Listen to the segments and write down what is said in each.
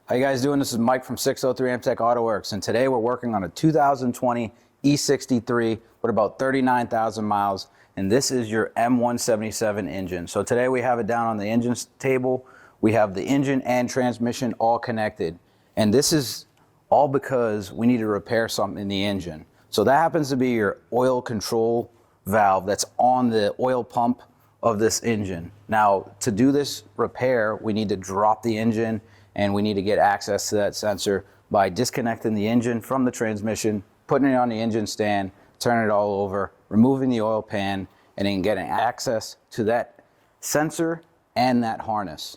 How you guys doing? This is Mike from 603 MTech Autowerks, and today we're working on a 2020 E63 with about 39,000 miles, and this is your M177 engine. So today we have it down on the engine table. We have the engine and transmission all connected, and this is all because we need to repair something in the engine. So that happens to be your oil control valve that's on the oil pump of this engine. Now, to do this repair, we need to drop the engine and we need to get access to that sensor by disconnecting the engine from the transmission, putting it on the engine stand, turning it all over, removing the oil pan, and then getting access to that sensor and that harness.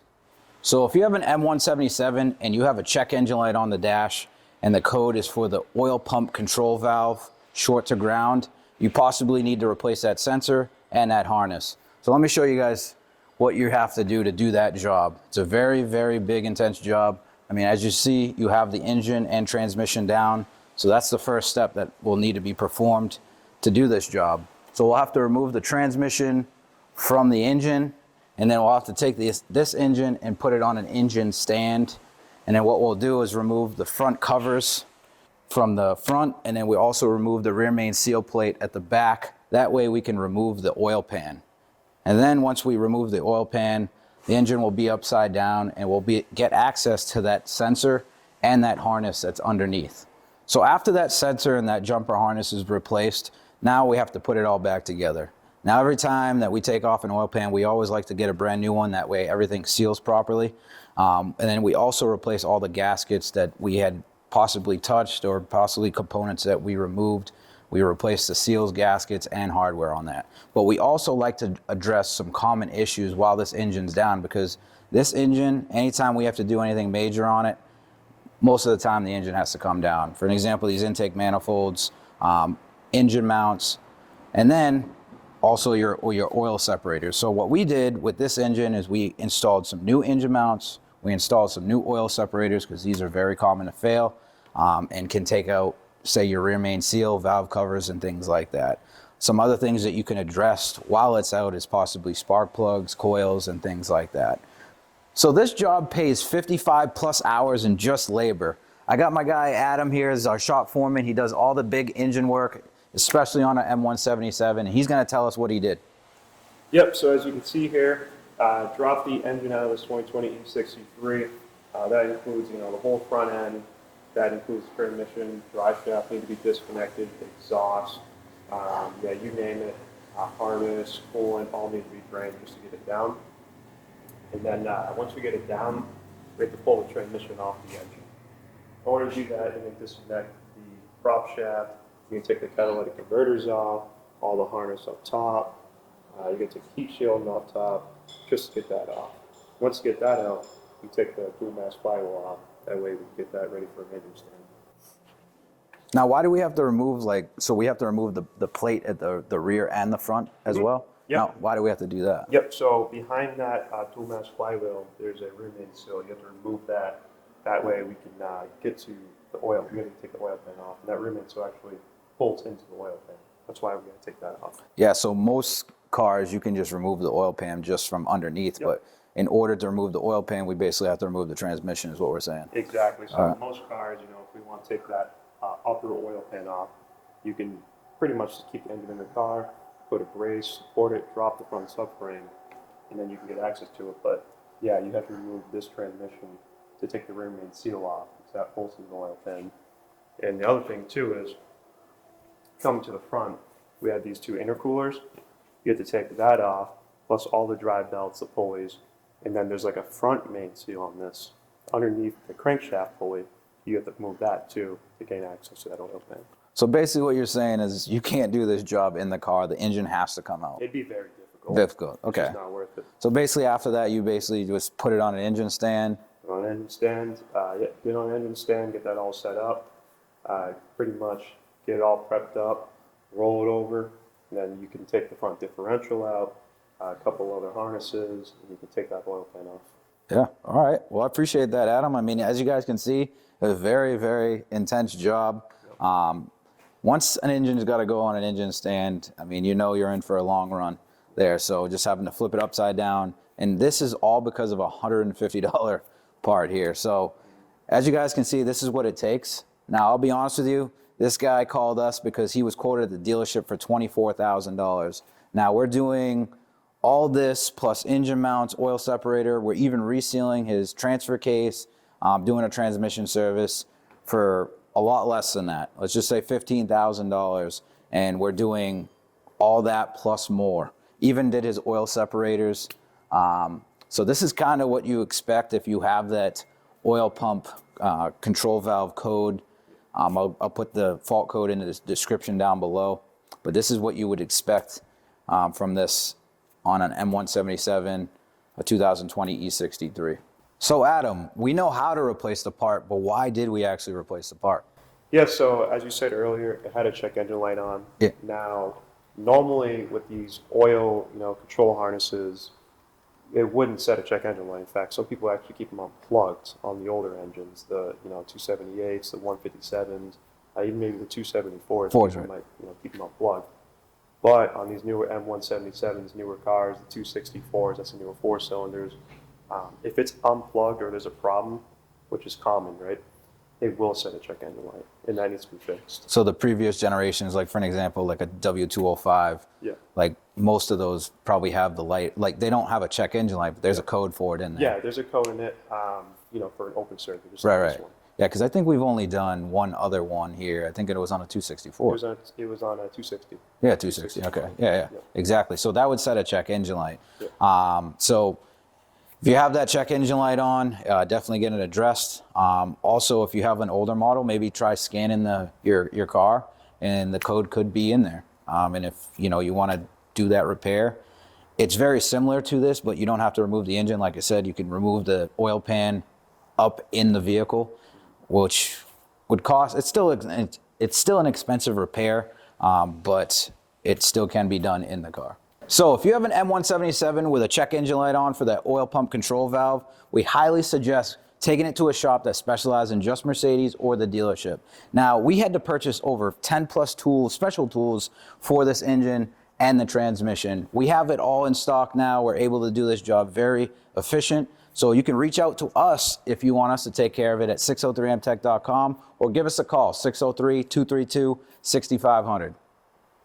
So if you have an M177 and you have a check engine light on the dash and the code is for the oil pump control valve, short to ground, you possibly need to replace that sensor and that harness. So let me show you guys what you have to do that job. It's a very, very big, intense job. I mean, as you see, you have the engine and transmission down. So that's the first step that will need to be performed to do this job. So we'll have to remove the transmission from the engine, and then we'll have to take this engine and put it on an engine stand. And then what we'll do is remove the front covers from the front, and then we also remove the rear main seal plate at the back. That way we can remove the oil pan. And then once we remove the oil pan, the engine will be upside down and we'll get access to that sensor and that harness that's underneath. So after that sensor and that jumper harness is replaced, now we have to put it all back together. Now every time that we take off an oil pan, we always like to get a brand new one. That way everything seals properly. And then we also replace all the gaskets that we had possibly touched or possibly components that we removed. We replace the seals, gaskets, and hardware on that. But we also like to address some common issues while this engine's down, because this engine, anytime we have to do anything major on it, most of the time the engine has to come down. For an example, these intake manifolds, engine mounts, and then also your oil separators. So what we did with this engine is we installed some new engine mounts, we installed some new oil separators, because these are very common to fail and can take out, say, your rear main seal, valve covers, and things like that. Some other things that you can address while it's out is possibly spark plugs, coils, and things like that. So this job pays 55 plus hours in just labor. I got my guy Adam here as our shop foreman. He does all the big engine work, especially on an M177, and he's going to tell us what he did. Yep, so as you can see here, dropped the engine out of this 2020 E63. That includes, the whole front end. That includes transmission, drive shaft need to be disconnected, exhaust, you name it, harness, coolant, all need to be drained just to get it down. And then once we get it down, we have to pull the transmission off the engine. In order to do that, you can disconnect the prop shaft, you can take the catalytic converters off, all the harness up top, you can take the heat shield off top, just to get that off. Once you get that out, you take the dual mass firewall off. That way we can get that ready for an engine stand. Now, why do we have to remove, so we have to remove the plate at the rear and the front as well? Yep. Now, why do we have to do that? Yep, so behind that dual mass flywheel, there's a rear main seal. You have to remove that. That way we can get to the oil. We have to take the oil pan off. And that rear main seal actually bolts into the oil pan. That's why we got to take that off. Yeah, so most cars, you can just remove the oil pan just from underneath, yep. But in order to remove the oil pan, we basically have to remove the transmission, is what we're saying. Exactly. So most cars, if we want to take that upper oil pan off, you can pretty much just keep the engine in the car, put a brace, support it, drop the front subframe, and then you can get access to it. But yeah, you have to remove this transmission to take the rear main seal off, because that bolts in the oil pan. And the other thing too is, coming to the front, we have these two intercoolers. You have to take that off, plus all the drive belts, the pulleys. And then there's like a front main seal on this. Underneath the crankshaft pulley, you have to move that too to gain access to that oil pan. So basically what you're saying is you can't do this job in the car. The engine has to come out. It'd be very difficult. Difficult, okay. It's not worth it. So basically after that, you basically just put it on an engine stand. On an engine stand, get on an engine stand, get that all set up. Pretty much get it all prepped up, roll it over, and then you can take the front differential out, a couple other harnesses, and you can take that oil pan off. Yeah, all right. Well, I appreciate that, Adam. I mean, as you guys can see, a very, very intense job. Yep. Once an engine's got to go on an engine stand, I mean, you're in for a long run there. So just having to flip it upside down. And this is all because of a $150 part here. So As you guys can see, this is what it takes. Now, I'll be honest with you, this guy called us because he was quoted at the dealership for $24,000. Now, we're doing all this plus engine mounts, oil separator. We're even resealing his transfer case, doing a transmission service for a lot less than that. Let's just say $15,000, and we're doing all that plus more. Even did his oil separators. So this is kind of what you expect if you have that oil pump control valve code. I'll put the fault code in the description down below, but this is what you would expect from this on an M177, a 2020 E63. So Adam, we know how to replace the part, but why did we actually replace the part? Yeah, so as you said earlier, it had a check engine light on. Yeah. Now, normally with these oil, control harnesses, it wouldn't set a check engine light. In fact, some people actually keep them unplugged on the older engines, the 278s, the 157s, even maybe the 274s. Fours, People right. might keep them unplugged. But on these newer M177s, newer cars, the 264s, that's the newer 4-cylinders. If it's unplugged or there's a problem, which is common, right? It will set a check engine light, and that needs to be fixed. So the previous generations, like for an example, like a W205, Yeah. like most of those probably have the light, like they don't have a check engine light, but there's a code for it in there. Yeah, there's a code in it, for an open circuit. Just Right, like right. this one. Yeah, because I think we've only done one other one here. I think it was on a 264. It was on a 260. Yeah, 260. Okay. Yeah, exactly. So that would set a check engine light. Yeah. So if you have that check engine light on, definitely get it addressed. Also, if you have an older model, maybe try scanning your car, and the code could be in there. And if you want to do that repair, it's very similar to this, but you don't have to remove the engine. Like I said, you can remove the oil pan up in the vehicle, which would cost. It's still an expensive repair, but it still can be done in the car. So if you have an M177 with a check engine light on for that oil pump control valve, we highly suggest taking it to a shop that specializes in just Mercedes or the dealership. Now, we had to purchase over 10 plus tools, special tools for this engine and the transmission. We have it all in stock now. We're able to do this job very efficient. So you can reach out to us if you want us to take care of it at 603mtech.com or give us a call, 603-232-6500.